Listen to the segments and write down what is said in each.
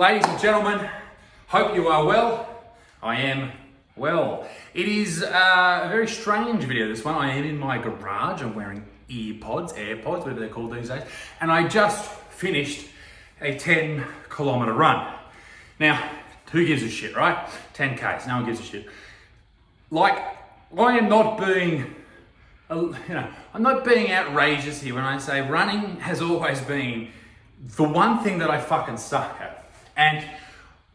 Ladies and gentlemen, hope you are well. I am well. It is a very strange video, this one. I am in my garage. I'm wearing AirPods, whatever they're called these days. And I just finished a 10-kilometer run. Now, who gives a shit, right? 10Ks, no one gives a shit. Like, I am not being, I'm not being outrageous here when I say running has always been the one thing that I fucking suck at. And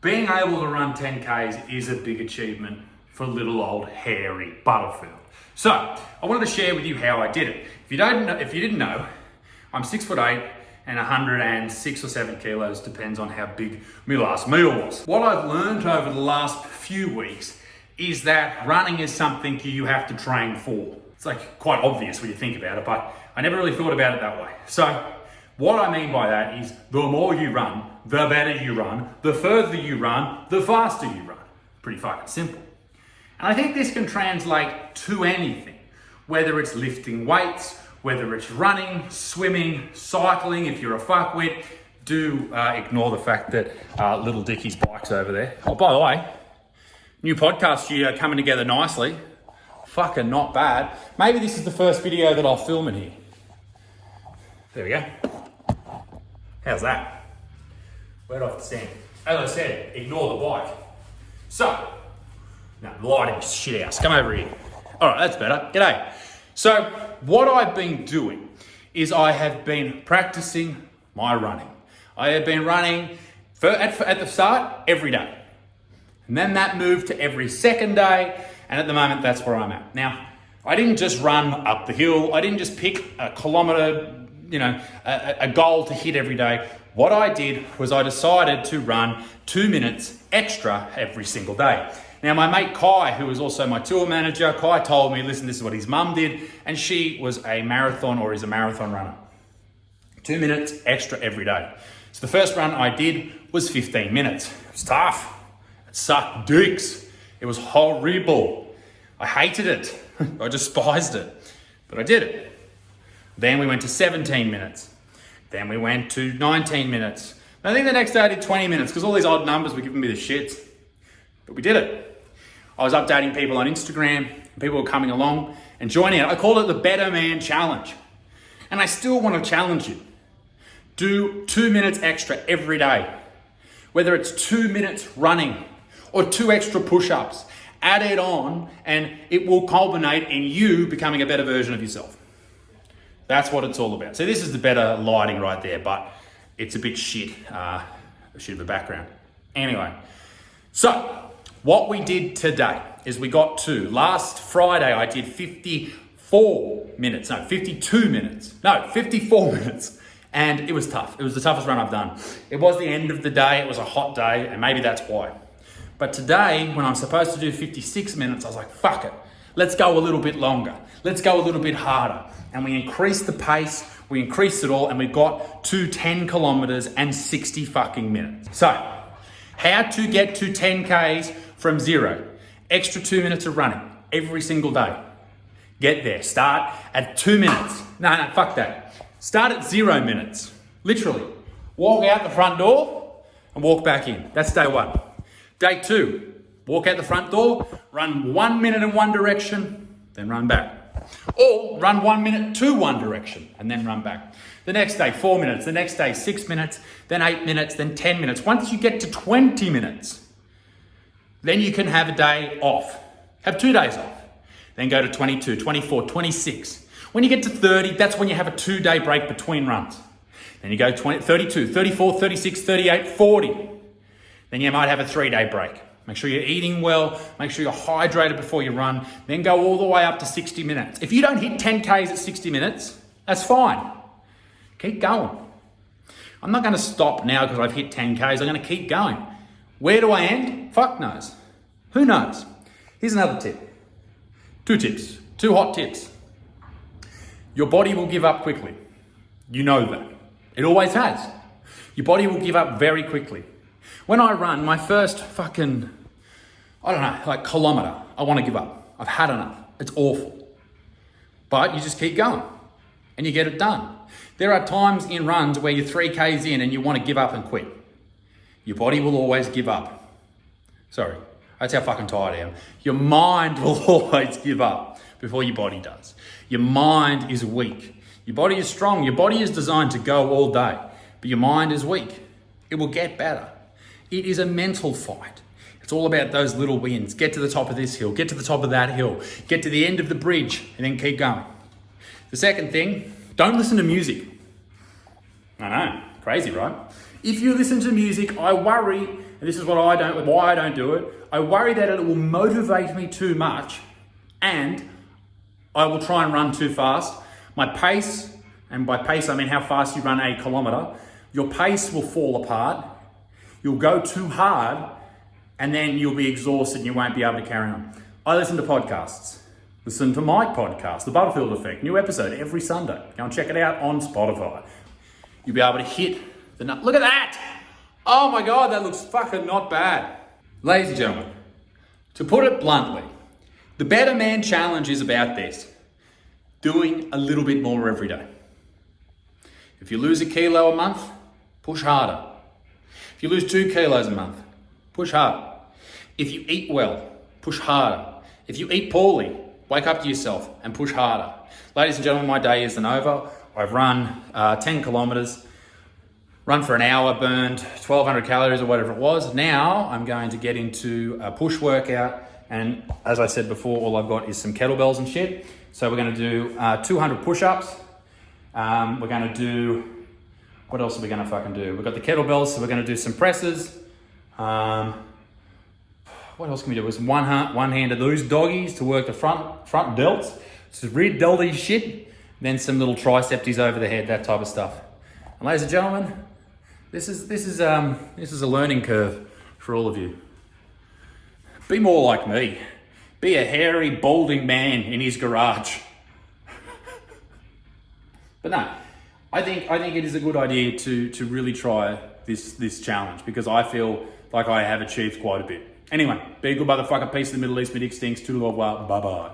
being able to run 10Ks is a big achievement for little old hairy Butterfield. So, I wanted to share with you how I did it. If you didn't know, I'm 6'8" and 106 or 7 kilos, depends on how big my last meal was. What I've learned over the last few weeks is that running is something you have to train for. It's like quite obvious when you think about it, but I never really thought about it that way. So, what I mean by that is the more you run, the better you run, the further you run, the faster you run. Pretty fucking simple. And I think this can translate to anything, whether it's lifting weights, whether it's running, swimming, cycling. If you're a fuckwit, do ignore the fact that little Dickie's bike's over there. Oh, by the way, new podcast studio coming together nicely. Fucking not bad. Maybe this is the first video that I'll film in here. There we go. How's that? Right off the stand. As I said, ignore the bike. So, no, the lighting's shit house. Come over here. All right, that's better. G'day. So, what I've been doing is I have been practicing my running. I have been running at the start every day. And then that moved to every second day. And at the moment, that's where I'm at. Now, I didn't just run up the hill. I didn't just pick a kilometer, a goal to hit every day. What I did was I decided to run 2 minutes extra every single day. Now, my mate Kai, who was also my tour manager, Kai told me, listen, this is what his mum did, and she was a marathon or is a marathon runner. 2 minutes extra every day. So the first run I did was 15 minutes. It was tough. It sucked dicks. It was horrible. I hated it. I despised it. But I did it. Then we went to 17 minutes. Then we went to 19 minutes. And I think the next day I did 20 minutes because all these odd numbers were giving me the shits. But we did it. I was updating people on Instagram. People were coming along and joining it. I call it the Better Man Challenge. And I still want to challenge you. Do 2 minutes extra every day. Whether it's 2 minutes running or 2 extra push-ups. Add it on and it will culminate in you becoming a better version of yourself. That's what it's all about. So this is the better lighting right there, but it's a bit shit of a background. Anyway, so what we did today is we got to, last Friday I did 54 minutes. And it was tough. It was the toughest run I've done. It was the end of the day. It was a hot day, and maybe that's why. But today, when I'm supposed to do 56 minutes, I was like, fuck it. Let's go a little bit longer. Let's go a little bit harder. And we increased the pace, we increased it all, and we got to 10 kilometers and 60 fucking minutes. So, how to get to 10Ks from zero. Extra 2 minutes of running every single day. Get there. Start at 2 minutes. No, fuck that. Start at 0 minutes. Literally. Walk out the front door and walk back in. That's day one. Day two. Walk out the front door, run 1 minute in one direction, then run back. Or run 1 minute to one direction and then run back. The next day, 4 minutes. The next day, 6 minutes, then 8 minutes, then 10 minutes. Once you get to 20 minutes, then you can have a day off. Have 2 days off. Then go to 22, 24, 26. When you get to 30, that's when you have a 2-day break between runs. Then you go 32, 34, 36, 38, 40. Then you might have a 3-day break. Make sure you're eating well, make sure you're hydrated before you run, then go all the way up to 60 minutes. If you don't hit 10Ks at 60 minutes, that's fine. Keep going. I'm not going to stop now because I've hit 10Ks, I'm going to keep going. Where do I end? Fuck knows. Who knows? Here's another tip. 2 tips. 2 hot tips. Your body will give up quickly. You know that. It always has. Your body will give up very quickly. When I run my first fucking, kilometer, I want to give up. I've had enough. It's awful. But you just keep going and you get it done. There are times in runs where you're 3Ks in and you want to give up and quit. your body will always give up. Sorry, that's how fucking tired I am. Your mind will always give up before your body does. Your mind is weak. Your body is strong. Your body is designed to go all day, but your mind is weak. It will get better. It is a mental fight. It's all about those little wins. Get to the top of this hill, get to the top of that hill, get to the end of the bridge, and then keep going. The second thing, don't listen to music. I know, crazy, right? If you listen to music, I worry, and this is why I don't do it, I worry that it will motivate me too much and I will try and run too fast. My pace, and by pace I mean how fast you run a kilometre, your pace will fall apart. You'll go too hard and then you'll be exhausted and you won't be able to carry on. I listen to podcasts. Listen to my podcast, The Butterfield Effect, new episode every Sunday. Go and check it out on Spotify. You'll be able to hit the nut. Look at that! Oh my God, that looks fucking not bad. Ladies and gentlemen, to put it bluntly, the Better Man Challenge is about this. Doing a little bit more every day. If you lose a kilo a month, push harder. If you lose 2 kilos a month, push harder. If you eat well, push harder. If you eat poorly, wake up to yourself and push harder. Ladies and gentlemen, my day isn't over. I've run 10 kilometers, run for an hour, burned 1,200 calories or whatever it was. Now I'm going to get into a push workout. And as I said before, all I've got is some kettlebells and shit. So we're going to do 200 push-ups. We're going to do, what else are we going to fucking do? We've got the kettlebells, so we're going to do some presses. What else can we do? Some one-handed loose doggies to work the front delts. Some rear delty shit. Then some little tricepties over the head, that type of stuff. And ladies and gentlemen, this is a learning curve for all of you. Be more like me. Be a hairy, balding man in his garage. But no, I think it is a good idea to really try this challenge because I feel like I have achieved quite a bit. Anyway, be a good motherfucker. Peace in the Middle East. Me dick stinks. Toodle-off. Bye-bye.